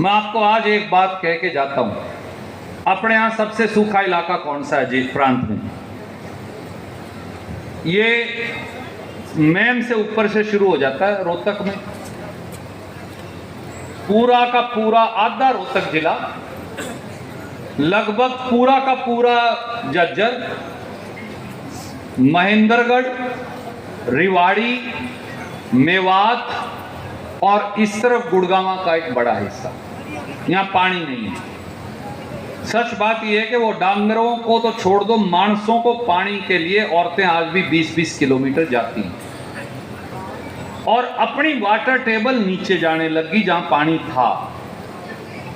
मैं आपको आज एक बात कह के जाता हूं, अपने यहां सबसे सूखा इलाका कौन सा है जी प्रांत में? ये मैम से ऊपर से शुरू हो जाता है, रोहतक में पूरा का पूरा आधा रोहतक जिला, लगभग पूरा का पूरा झज्जर, महेंद्रगढ़, रिवाड़ी, मेवात और इस तरफ गुड़गांव का एक बड़ा हिस्सा, यहां पानी नहीं है। सच बात यह है कि वो डांगरों को तो छोड़ दो, मानसों को पानी के लिए औरतें आज भी 20-20 किलोमीटर जाती हैं और अपनी वाटर टेबल नीचे जाने लगी जहां पानी था।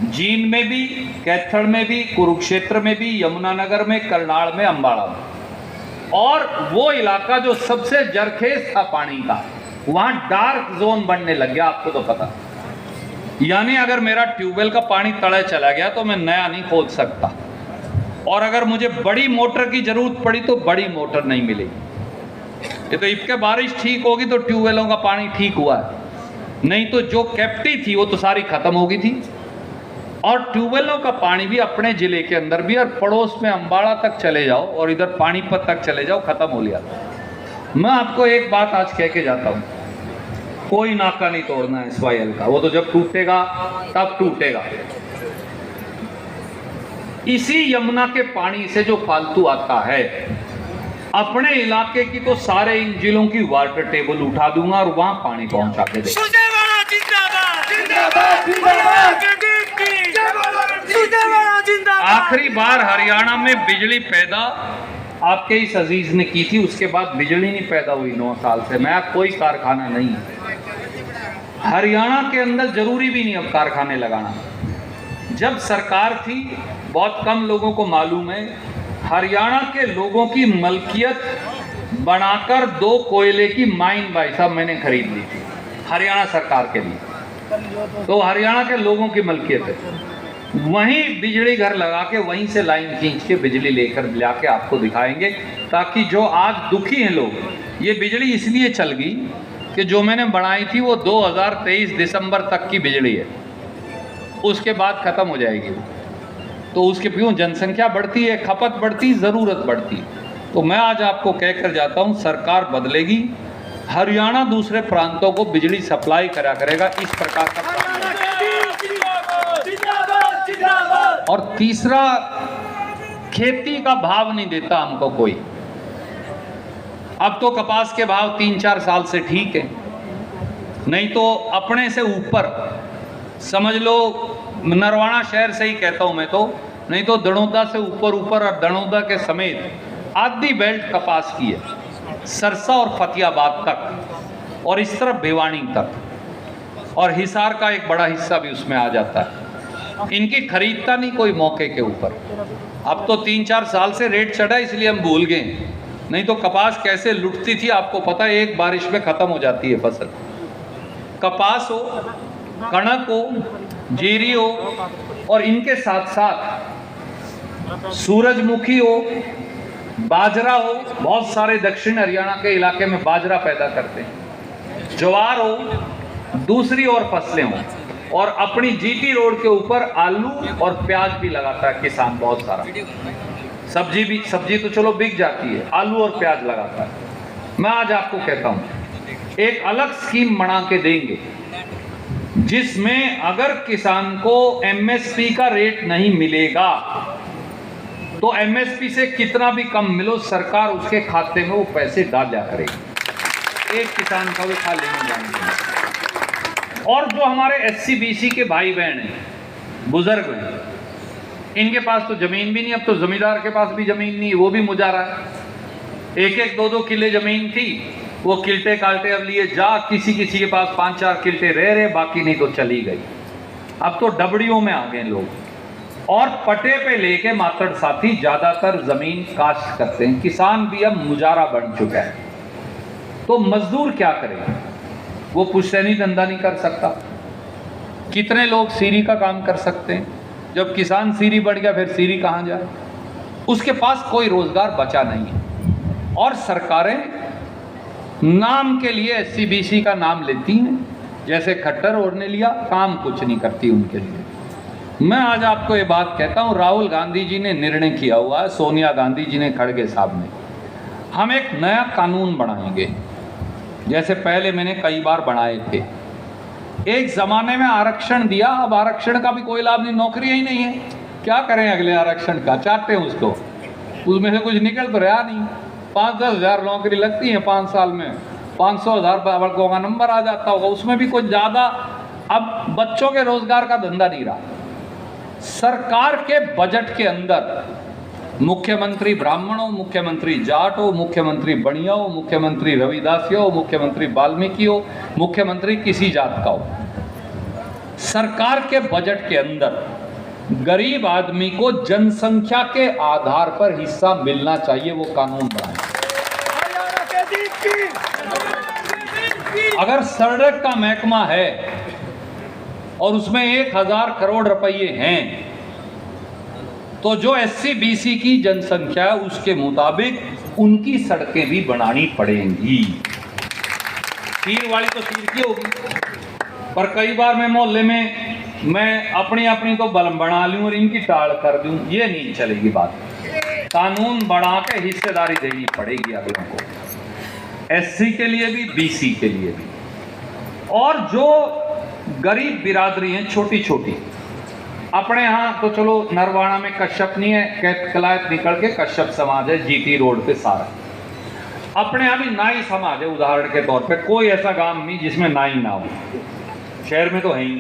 जींद में भी, कैथड़ में भी, कुरुक्षेत्र में भी, यमुनानगर में, करनाल में, अंबाला में, और वो इलाका जो सबसे जरखेज था पानी का, वहां डार्क जोन बनने लग गया। आपको तो पता, यानी अगर मेरा ट्यूबवेल का पानी तले चला गया तो मैं नया नहीं खोद सकता, और अगर मुझे बड़ी मोटर की जरूरत पड़ी तो बड़ी मोटर नहीं मिलेगी। ये तो इसके बारिश ठीक होगी तो ट्यूबवेलों का पानी ठीक हुआ है, नहीं तो जो कैप्टी थी वो तो सारी खत्म हो गई थी। और ट्यूबवेलों का पानी भी अपने जिले के अंदर भी, और पड़ोस में अंबाला तक चले जाओ और इधर पानीपत तक चले जाओ, खत्म हो लिया। मैं आपको एक बात आज कह के जाता हूं, कोई नाका नहीं तोड़ना है SYL का, वो तो जब टूटेगा तब टूटेगा। इसी यमुना के पानी से जो फालतू आता है, अपने इलाके की तो सारे इन जिलों की वाटर टेबल उठा दूंगा और वहां पानी पहुंचा के देगा। आखिरी बार हरियाणा में बिजली पैदा आपके इस अजीज ने की थी, उसके बाद बिजली नहीं पैदा हुई 9 साल से। मैं कोई कारखाना नहीं है हरियाणा के अंदर, जरूरी भी नहीं अब कारखाने लगाना। जब सरकार थी, बहुत कम लोगों को मालूम है, हरियाणा के लोगों की मलकियत बनाकर 2 कोयले की माइन भाई साहब मैंने खरीद ली थी हरियाणा सरकार के लिए। तो हरियाणा के लोगों की मलकियत है, वहीं बिजली घर लगा के वहीं से लाइन खींच के बिजली लेकर लाके आपको दिखाएंगे, ताकि जो आज दुखी हैं लोग, ये बिजली इसलिए चल गई कि जो मैंने बनाई थी वो 2023 दिसंबर तक की बिजली है, उसके बाद खत्म हो जाएगी। तो उसके क्यों जनसंख्या बढ़ती है, खपत बढ़ती, ज़रूरत बढ़ती। तो मैं आज आपको कहकर जाता हूँ, सरकार बदलेगी, हरियाणा दूसरे प्रांतों को बिजली सप्लाई करा करेगा, इस प्रकार का। और तीसरा, खेती का भाव नहीं देता हमको कोई। अब तो कपास के भाव 3-4 साल से ठीक है, नहीं तो अपने से ऊपर समझ लो, नरवाना शहर से ही कहता हूं मैं तो, नहीं तो दड़ौदा से ऊपर और दड़ौदा के समेत आधी बेल्ट कपास की है, सरसा और फतियाबाद तक, और इस तरफ भिवानी तक, और हिसार का एक बड़ा हिस्सा भी उसमें आ जाता है। इनकी खरीदता नहीं कोई मौके के ऊपर। अब तो 3-4 साल से रेट चढ़ा इसलिए हम भूल गए, नहीं तो कपास कैसे लुटती थी आपको पता है, एक बारिश में खत्म हो जाती है फसल। कपास हो, कणक हो, जीरी हो, और इनके साथ साथ सूरजमुखी हो, बाजरा हो, बहुत सारे दक्षिण हरियाणा के इलाके में बाजरा पैदा करते हैं, ज्वार हो, दूसरी और फसलें हो, और अपनी GT रोड के ऊपर आलू और प्याज भी लगाता है किसान, बहुत सारा। सब्जी तो चलो बिक जाती है, आलू और प्याज लगाता है। मैं आज आपको कहता हूं, एक अलग स्कीम बना के देंगे, जिसमें अगर किसान को MSP का रेट नहीं मिलेगा तो MSP से कितना भी कम मिलो, सरकार उसके खाते में वो पैसे डाला करेगी, एक किसान का वो खा लेने जाएंगे। और जो हमारे SC-BC के भाई बहन हैं, बुजुर्ग हैं, इनके पास तो जमीन भी नहीं, अब तो जमींदार के पास भी जमीन नहीं, वो भी मुजारा है। 1-1, 2-2 किले जमीन थी, वो किल्टे काल्टे अब लिए जा, किसी के पास 5-4 किल्टे रह रहे, बाकी नहीं तो चली गई। अब तो डबड़ियों में आ गए लोग, और पटे पे लेके मातड़ साथी ज्यादातर जमीन काश्त करते हैं। किसान भी अब मुजारा बन चुका है, तो मजदूर क्या करें? वो पुश्तैनी धंधा नहीं कर सकता। कितने लोग सीरी का काम कर सकते हैं? जब किसान सीरी बढ़ गया, फिर सीरी कहाँ जाए? उसके पास कोई रोजगार बचा नहीं है। और सरकारें नाम के लिए SC-BC का नाम लेती हैं, जैसे खट्टर और ने लिया, काम कुछ नहीं करती उनके लिए। मैं आज आपको ये बात कहता हूँ, राहुल गांधी जी ने निर्णय किया हुआ है, सोनिया गांधी जी ने, खड़गे साहब ने, हम एक नया कानून बनाएंगे, जैसे पहले मैंने कई बार बनाए थे। एक ज़माने में आरक्षण दिया, अब आरक्षण का भी कोई लाभ नहीं, नौकरी ही नहीं है, क्या करें अगले आरक्षण का, चाहते हैं उसको, उसमें से कुछ निकल तो रहा नहीं। 5-10 हज़ार नौकरी लगती है 5 साल में, 500,000 बालकों का नंबर आ जाता होगा, उसमें भी कुछ ज़्यादा अब बच्चों के रोजगार का धंधा नहीं रहा। सरकार के बजट के अंदर मुख्यमंत्री ब्राह्मण हो, मुख्यमंत्री जाट हो, मुख्यमंत्री बनिया हो, मुख्यमंत्री रविदासी हो, मुख्यमंत्री वाल्मीकि हो, मुख्यमंत्री किसी जात का हो, सरकार के बजट के अंदर गरीब आदमी को जनसंख्या के आधार पर हिस्सा मिलना चाहिए, वो कानून बनाए। अगर सड़क का महकमा है और उसमें 1000 करोड़ रुपए हैं, तो जो SC BC की जनसंख्या है उसके मुताबिक उनकी सड़कें भी बनानी पड़ेंगी। तीर वाली तो तीर की होगी, पर कई बार मैं मोहल्ले में मैं अपनी तो बलम बना लूं और इनकी टाल कर दूं, ये नहीं चलेगी बात। कानून बढ़ा के हिस्सेदारी देनी पड़ेगी अगलों को, SC के लिए भी, BC के लिए भी। और जो गरीब बिरादरी हैं छोटी छोटी, अपने यहाँ तो चलो नरवाणा में कश्यप नहीं है, कलायत निकल के कश्यप समाज है GT रोड पे सारा। अपने यहाँ भी नाई समाज है, उदाहरण के तौर पे कोई ऐसा गांव नहीं जिसमें नाई ना हो, शहर में तो है ही।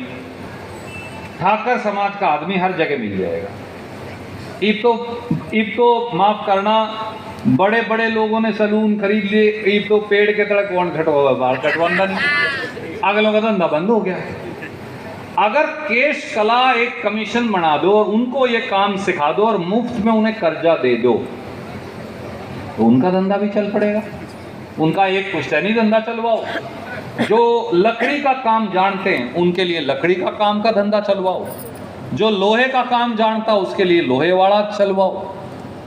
ठाकर समाज का आदमी हर जगह मिल जाएगा। इब तो माफ करना, बड़े बड़े लोगों ने सलून खरीद लिए, इब तो पेड़ के तरह कौन कटवा, बाल कटवाना नहीं, अगलों का धंधा बंद हो गया। अगर केश कला एक कमीशन बना दो और उनको ये काम सिखा दो और मुफ्त में उन्हें कर्जा दे दो, तो उनका धंधा भी चल पड़ेगा। उनका एक पुश्तैनी धंधा चलवाओ, जो लकड़ी का काम जानते हैं उनके लिए लकड़ी का काम का धंधा चलवाओ, जो लोहे का काम जानता उसके लिए लोहे वाला चलवाओ,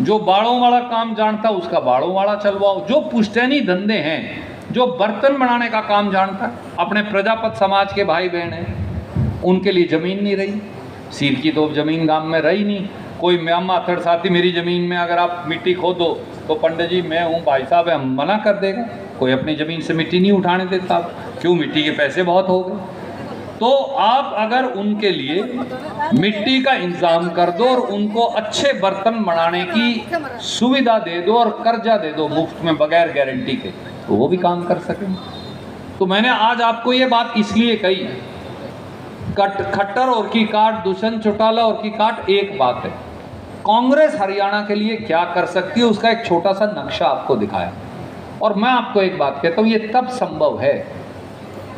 जो बाड़ों वाला काम जानता उसका बाड़ों वाला चलवाओ। जो पुश्तैनी धंधे हैं, जो बर्तन बनाने का काम जानता, अपने प्रजापत समाज के भाई बहन हैं, उनके लिए ज़मीन नहीं रही। सीर की तो ज़मीन गांव में रही नहीं। कोई म्यामा थर्ड साथी मेरी ज़मीन में अगर आप मिट्टी खोदो तो पंडित जी मैं हूँ, भाई साहब है, हम मना कर देगा। कोई अपनी ज़मीन से मिट्टी नहीं उठाने देता, क्यों, मिट्टी के पैसे बहुत हो गए। तो आप अगर उनके लिए मिट्टी का इंतजाम कर दो और उनको अच्छे बर्तन बनाने की सुविधा दे दो और कर्जा दे दो मुफ्त में बगैर गारंटी के, तो वो भी काम कर सकें। तो मैंने आज आपको ये बात इसलिए कही, खट्टर और की काट, दुष्यंत चौटाला और की काट एक बात है। कांग्रेस हरियाणा के लिए क्या कर सकती है उसका एक छोटा सा नक्शा आपको दिखाया। और मैं आपको एक बात कहता हूँ, ये तब संभव है,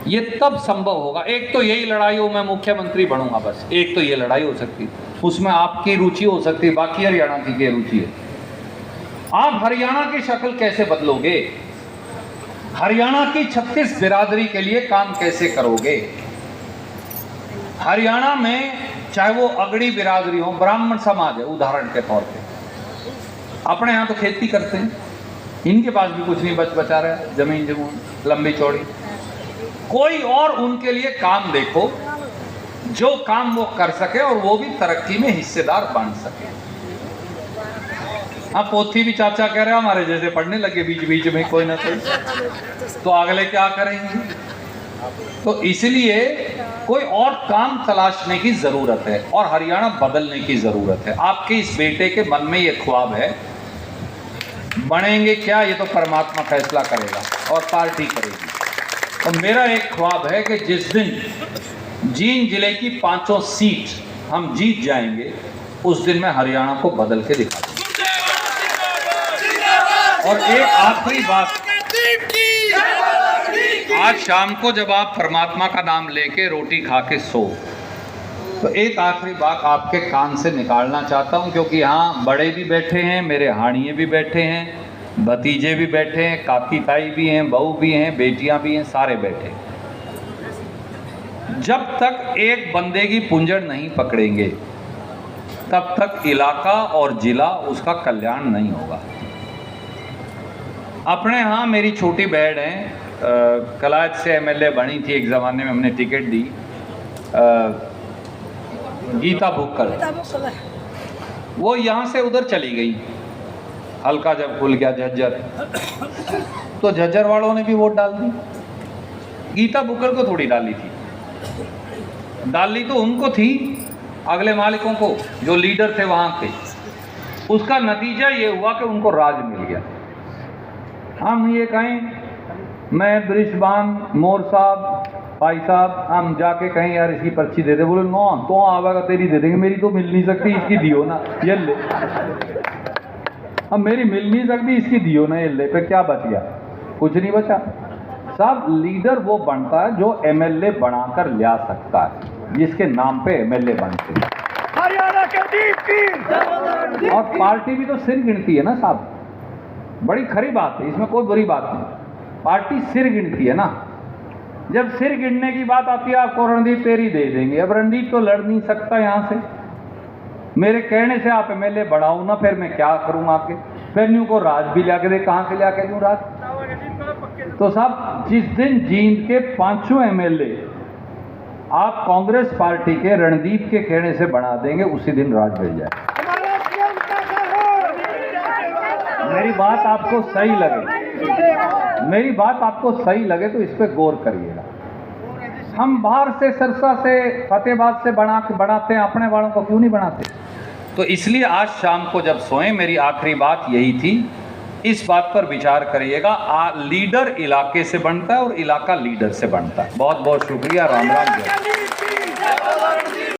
ये तब संभव होगा, एक तो यही लड़ाई हो मैं मुख्यमंत्री बनूंगा, बस एक तो ये लड़ाई हो सकती है, उसमें आपकी रुचि हो सकती है, बाकी हरियाणा की क्या रुचि है। आप हरियाणा की शक्ल कैसे बदलोगे, हरियाणा की 36 बिरादरी के लिए काम कैसे करोगे। हरियाणा में चाहे वो अगड़ी बिरादरी हो, ब्राह्मण समाज है उदाहरण के तौर पे, अपने यहाँ तो खेती करते हैं, इनके पास भी कुछ नहीं बचा रहा है, जमीन लंबी चौड़ी। कोई और उनके लिए काम देखो जो काम वो कर सके और वो भी तरक्की में हिस्सेदार बन सके। हाँ, पोथी भी चाचा कह रहे हैं हमारे जैसे पढ़ने लगे बीच बीच में कोई ना कोई, तो अगले क्या करेंगे। तो इसलिए कोई और काम तलाशने की जरूरत है और हरियाणा बदलने की जरूरत है। आपके इस बेटे के मन में ये ख्वाब है, बनेंगे क्या ये तो परमात्मा फैसला करेगा और पार्टी करेगी। तो मेरा एक ख्वाब है कि जिस दिन जींद जिले की 5 सीट हम जीत जाएंगे, उस दिन मैं हरियाणा को बदल के दिखा दूंगा। और एक आखिरी बात, आज शाम को जब आप परमात्मा का नाम लेके रोटी खा के सो, तो एक आखिरी बात आपके कान से निकालना चाहता हूं, क्योंकि यहाँ बड़े भी बैठे हैं, मेरे हाड़िए भी बैठे हैं, भतीजे भी बैठे हैं, काकी ताई भी हैं, बहू भी हैं, बेटियां भी हैं, सारे बैठे। जब तक एक बंदे की पुंजड़ नहीं पकड़ेंगे तब तक इलाका और जिला उसका कल्याण नहीं होगा। अपने यहाँ मेरी छोटी बहन है, कलायत से MLA बनी थी एक ज़माने में, हमने टिकट दी, गीता भुक्कल, वो यहाँ से उधर चली गई। हल्का जब खुल गया झज्जर, तो झज्जर वालों ने भी वोट डाल दी। गीता भुक्कल को थोड़ी डाली थी, डाली तो उनको थी, अगले मालिकों को, जो लीडर थे वहाँ के। उसका नतीजा ये हुआ कि उनको राज मिल गया। हम ये कहें, मैं ब्रिशबान मोर साहब, भाई साहब, हम जाके कहें यार इसकी पर्ची दे दे, बोले नो तो आवेगा तेरी दे देंगे, मेरी तो मिल नहीं सकती, इसकी दियो ना, ये ले। अब मेरी मिल नहीं सकती, इसकी दियो ना, ये ले। फिर क्या बच गया? कुछ नहीं बचा साहब। लीडर वो बनता है जो एमएलए बनाकर ला सकता है, जिसके नाम पे एमएलए बनते हैं। हरियाणा के दीप और पार्टी भी तो सिर गिनती है ना साहब, बड़ी खरी बात है, इसमें कोई बुरी बात नहीं। पार्टी सिर गिनती है ना, जब सिर गिनने की बात आती है आपको रणदीप तेरी दे देंगे। अब रणदीप तो लड़ नहीं सकता यहाँ से, मेरे कहने से आप एमएलए बढ़ाओ ना, फिर मैं क्या करूँ आके? फिर न्यू को राज भी ला के दे, कहाँ से ला के दूँ राज? तो साहब जिस दिन जींद के 5 एमएलए आप कांग्रेस पार्टी के रणदीप के कहने से बना देंगे, उसी दिन राज मिल जाए। मेरी बात आपको सही लगे, मेरी बात आपको सही लगे तो इस पर गौर करिएगा। हम बाहर से, सरसा से, फतेहाबाद से बनाते हैं, अपने वालों को क्यों नहीं बनाते? तो इसलिए आज शाम को जब सोएं, मेरी आखिरी बात यही थी, इस बात पर विचार करिएगा। लीडर इलाके से बनता है और इलाका लीडर से बनता है। बहुत बहुत शुक्रिया। राम राम।